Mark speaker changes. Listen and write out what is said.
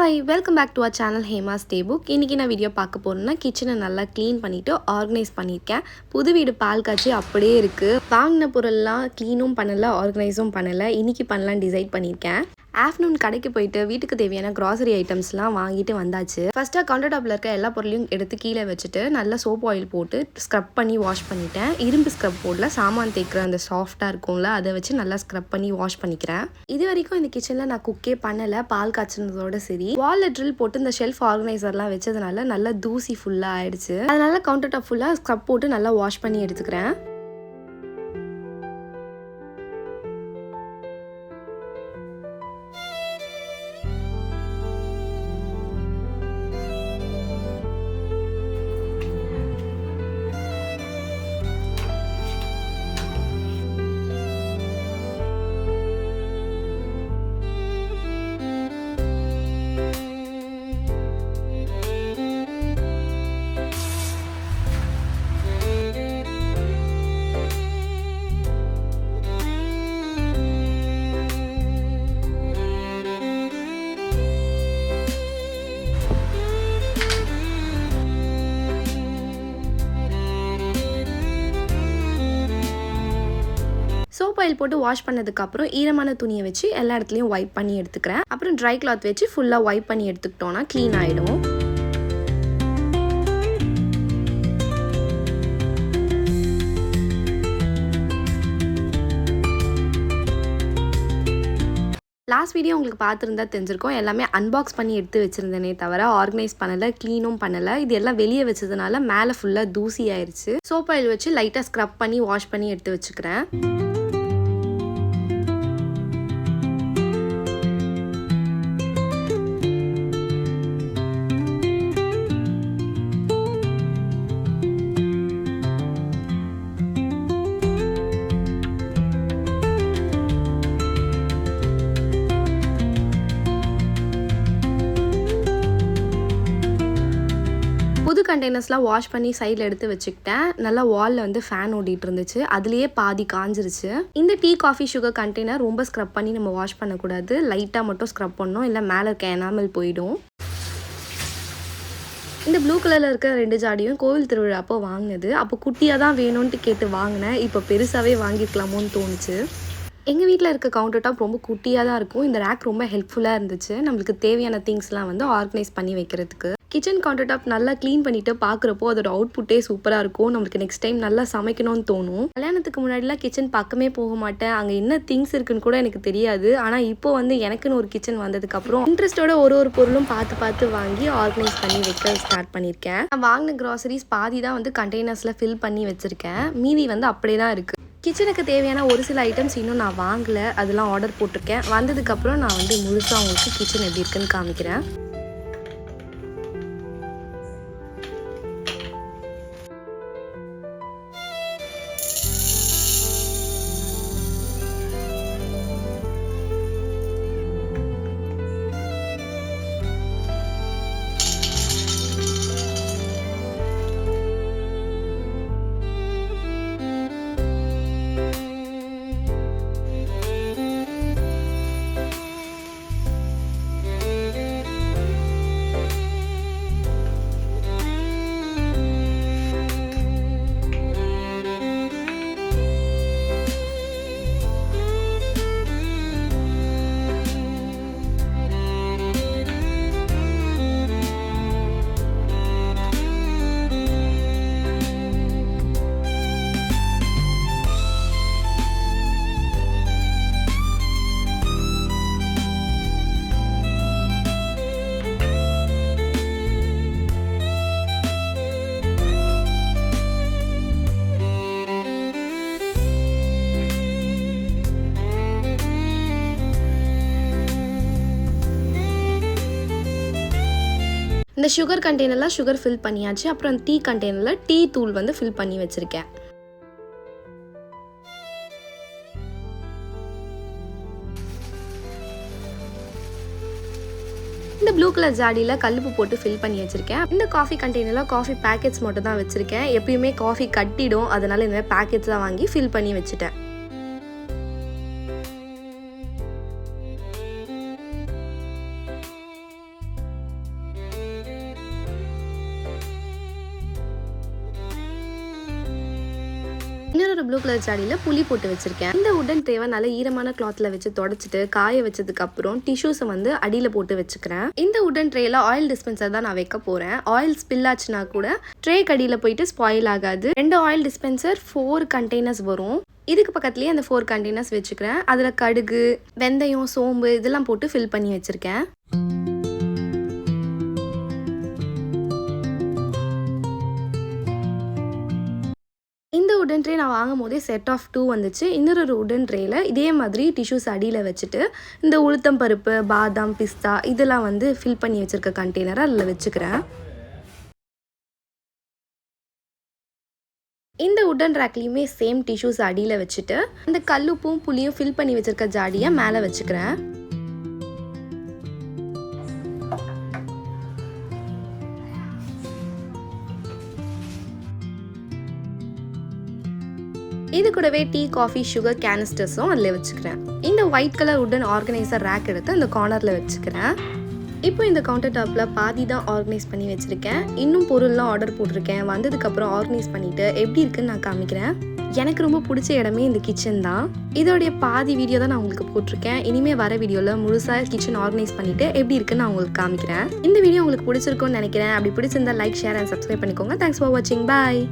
Speaker 1: Hi welcome back to our channel Hema's day book. இன்றைக்கி நான் video பார்க்க போகிறேன்னா கிச்சனை நல்லா க்ளீன் பண்ணிவிட்டு ஆர்கனைஸ் பண்ணியிருக்கேன். புது வீடு பால் காய்ச்சி அப்படியே இருக்குது. வாங்கின பொருள்லாம் க்ளீனும் பண்ணலை, ஆர்கனைஸும் பண்ணலை. இன்றைக்கி பண்ணலான்னு டிசைட் பண்ணியிருக்கேன். ஆஃப்டர்நூன் கடைக்கு போயிட்டு வீட்டுக்கு தேவையான க்ராசரி ஐட்டம்ஸ்லாம் வாங்கிட்டு வந்தாச்சு. ஃபஸ்ட்டாக கவுண்டர் டாப்பில் இருக்க எல்லா பொருளையும் எடுத்து கீழே வச்சுட்டு நல்லா சோப் ஆயில் போட்டு ஸ்க்ரப் பண்ணி வாஷ் பண்ணிட்டேன். இரும்பு ஸ்க்ரப் போர்டில் சாமான் தேய்க்கிற அந்த சாஃப்டாக இருக்கும்ல, அதை வச்சு நல்லா ஸ்க்ரப் பண்ணி வாஷ் பண்ணிக்கிறேன். இது வரைக்கும் இந்த கிச்சனில் நான் குக்கே பண்ணலை, பால் காய்ச்சினதோட சரி. வாலில் ட்ரில் போட்டு இந்த ஷெல்ஃப் ஆர்கனைசர்லாம் வச்சதுனால நல்லா தூசி ஃபுல்லாக ஆயிடுச்சு. அதனால கவுண்டர் டாப் ஃபுல்லாக ஸ்க்ரப் போட்டு நல்லா வாஷ் பண்ணி எடுத்துக்கிறேன். சோப் ஆயில் போட்டு வாஷ் பண்ணதுக்கப்புறம் ஈரமான துணியை வச்சு எல்லா இடத்துலையும் வைப் பண்ணி எடுத்துக்கிறேன். அப்புறம் ட்ரை கிளாத் வச்சு ஃபுல்லாக வைப் பண்ணி எடுத்துக்கிட்டோன்னா க்ளீன் ஆகிடும். லாஸ்ட் வீடியோ உங்களுக்கு பார்த்துருந்தா தெரிஞ்சிருக்கோம். எல்லாமே அன்பாக்ஸ் பண்ணி எடுத்து வச்சுருந்தேனே தவிர ஆர்கனைஸ் பண்ணலை, க்ளீனும் பண்ணலை. இது எல்லாம் வெளியே வச்சதுனால மேலே ஃபுல்லாக தூசி ஆயிடுச்சு. சோப் ஆயில் வச்சு லைட்டாக ஸ்க்ரப் பண்ணி வாஷ் பண்ணி எடுத்து வச்சுக்கிறேன். புது கண்டெய்னர்ஸ்லாம் வாஷ் பண்ணி சைடில் எடுத்து வச்சுக்கிட்டேன். நல்லா வாலில் வந்து ஃபேன் ஓடிட்டு இருந்துச்சு, அதுலேயே பாதி காஞ்சிருச்சு. இந்த டீ காஃபி சுகர் கண்டெய்னர் ரொம்ப ஸ்க்ரப் பண்ணி நம்ம வாஷ் பண்ணக்கூடாது, லைட்டாக மட்டும் ஸ்க்ரப் பண்ணணும், இல்லை மேலே இருக்க எனாமல் போயிடும். இந்த ப்ளூ கலரில் இருக்க 2 ஜாடியும் கோவில் திருவிழா அப்போ வாங்கினது. அப்போ குட்டியாக தான் வேணும்ன்ட்டு கேட்டு வாங்கினேன். இப்போ பெருசாகவே வாங்கிக்கலாமோன்னு தோணுச்சு. எங்கள் வீட்டில் இருக்க கவுண்டர் டாப் ரொம்ப குட்டியாக தான் இருக்கும். இந்த ரேக் ரொம்ப ஹெல்ப்ஃபுல்லாக இருந்துச்சு நம்மளுக்கு தேவையான திங்ஸ்லாம் வந்து ஆர்கனைஸ் பண்ணி வைக்கிறதுக்கு. கிச்சன் கவுண்டர் டாப் நல்லா க்ளீன் பண்ணிவிட்டு பார்க்குறப்போ அதோட அவுட்புட்டே சூப்பராக இருக்கும். நம்மளுக்கு நெக்ஸ்ட் டைம் நல்லா சமைக்கணும்னு தோணும். கல்யாணத்துக்கு முன்னாடிலாம் கிச்சன் பக்கமே போக மாட்டேன், அங்கே என்ன திங்ஸ் இருக்குன்னு கூட எனக்கு தெரியாது. ஆனால் இப்போ வந்து எனக்குன்னு ஒரு கிச்சன் வந்ததுக்கப்புறம் இன்ட்ரெஸ்ட்டோட ஒரு பொருளும் பார்த்து வாங்கி ஆர்கனைஸ் பண்ணி வைக்க ஸ்டார்ட் பண்ணியிருக்கேன். நான் வாங்கின க்ராசரிஸ் பாதி தான் வந்து கண்டெய்னர்ஸில் ஃபில் பண்ணி வச்சுருக்கேன், மீதி வந்து அப்படியே தான் இருக்குது. கிச்சனுக்கு தேவையான ஒரு சில ஐட்டம்ஸ் இன்னும் நான் வாங்கலை, அதெல்லாம் ஆர்டர் போட்டிருக்கேன். வந்ததுக்கப்புறம் நான் வந்து முழுசாக உங்களுக்கு கிச்சன் எப்படி இருக்குன்னு காமிக்கிறேன். இந்த சுகர் கண்டெய்னரில் சுகர் ஃபில் பண்ணியாச்சு. அப்புறம் டீ கண்டெய்னரில் டீ தூள் வந்து ஃபில் பண்ணி வச்சுருக்கேன். இந்த ப்ளூ கலர் ஜாடியில் கல்லுப்பு போட்டு ஃபில் பண்ணி வச்சுருக்கேன். இந்த காஃபி கண்டெய்னரில் காஃபி பேக்கெட்ஸ் மட்டும் தான் வச்சுருக்கேன். எப்பயுமே காஃபி கட்டிடும், அதனால் இந்த மாதிரி பேக்கெட்ஸ் தான் வாங்கி ஃபில் பண்ணி வச்சுட்டேன். இன்னொரு ப்ளூ கலர் ஜாடியில் புளி போட்டு வச்சுருக்கேன். இந்த உடன் ட்ரேவை நல்லா ஈரமான கிளாத்தில் வச்சு தொடச்சிட்டு காய வச்சதுக்கப்புறம் டிஷ்யூஸை வந்து அடியில் போட்டு வச்சுக்கிறேன். இந்த உடன் ட்ரேயில் ஆயில் டிஸ்பென்சர் தான் நான் வைக்க போகிறேன். ஆயில் ஸ்பில் ஆச்சுன்னா கூட ட்ரே கடியில் போயிட்டு ஸ்பாயில் ஆகாது. 2 ஆயில் டிஸ்பென்சர் 4 கண்டெய்னர்ஸ் வரும். இதுக்கு பக்கத்துலேயே அந்த 4 கண்டெய்னர்ஸ் வச்சுக்கிறேன். அதில் கடுகு, வெந்தயம், சோம்பு இதெல்லாம் போட்டு ஃபில் பண்ணி வச்சுருக்கேன். இந்த உடன் ட்ரே நான் வாங்கும் போதே செட் ஆஃப் 2 வந்துச்சு. இன்னொரு உடன் ட்ரேயில் இதே மாதிரி டிஷ்யூஸ் அடியில் வச்சுட்டு இந்த உளுத்தம் பருப்பு, பாதாம், பிஸ்தா இதெல்லாம் வந்து ஃபில் பண்ணி வச்சுருக்க கண்டெய்னரை அதில் வச்சுக்கிறேன். இந்த உடன் ரேக்லேயுமே சேம் டிஷ்யூஸ் அடியில் வச்சுட்டு அந்த கல்லுப்பும் புளியும் ஃபில் பண்ணி வச்சுருக்க ஜாடியை மேலே வச்சுக்கிறேன். இது கூடவே டீ, காஃபி, சுகர் கேனிஸ்டர்ஸும் அதில் வச்சுக்கிறேன். இந்த ஒயிட் கலர் உடன் ஆர்கனைசர் ரேக் எடுத்து அந்த கார்னரில் வச்சுக்கிறேன். இப்போ இந்த கவுண்டர் டாப்பில் பாதி தான் ஆர்கனைஸ் பண்ணி வச்சுருக்கேன். இன்னும் பொருள்லாம் ஆர்டர் போட்டிருக்கேன். வந்ததுக்கப்புறம் ஆர்கனைஸ் பண்ணிவிட்டு எப்படி இருக்குன்னு நான் காமிக்கிறேன். எனக்கு ரொம்ப பிடிச்ச இடமே இந்த கிச்சன் தான். இதோடைய பாதி வீடியோ தான் நான் உங்களுக்கு போட்டிருக்கேன். இனிமேல் வர வீடியோவில் முழுசாக கிச்சன் ஆர்கனைஸ் பண்ணிவிட்டு எப்படி இருக்குன்னு நான் உங்களுக்கு காமிக்கிறேன். இந்த வீடியோ உங்களுக்கு பிடிச்சிருக்கும்னு நினைக்கிறேன். அப்படி பிடிச்சிருந்தா லைக், ஷேர் அண்ட் சப்ஸ்கிரைப் பண்ணிக்கோங்க. தேங்க்ஸ் ஃபார் வாட்சிங். பாய்.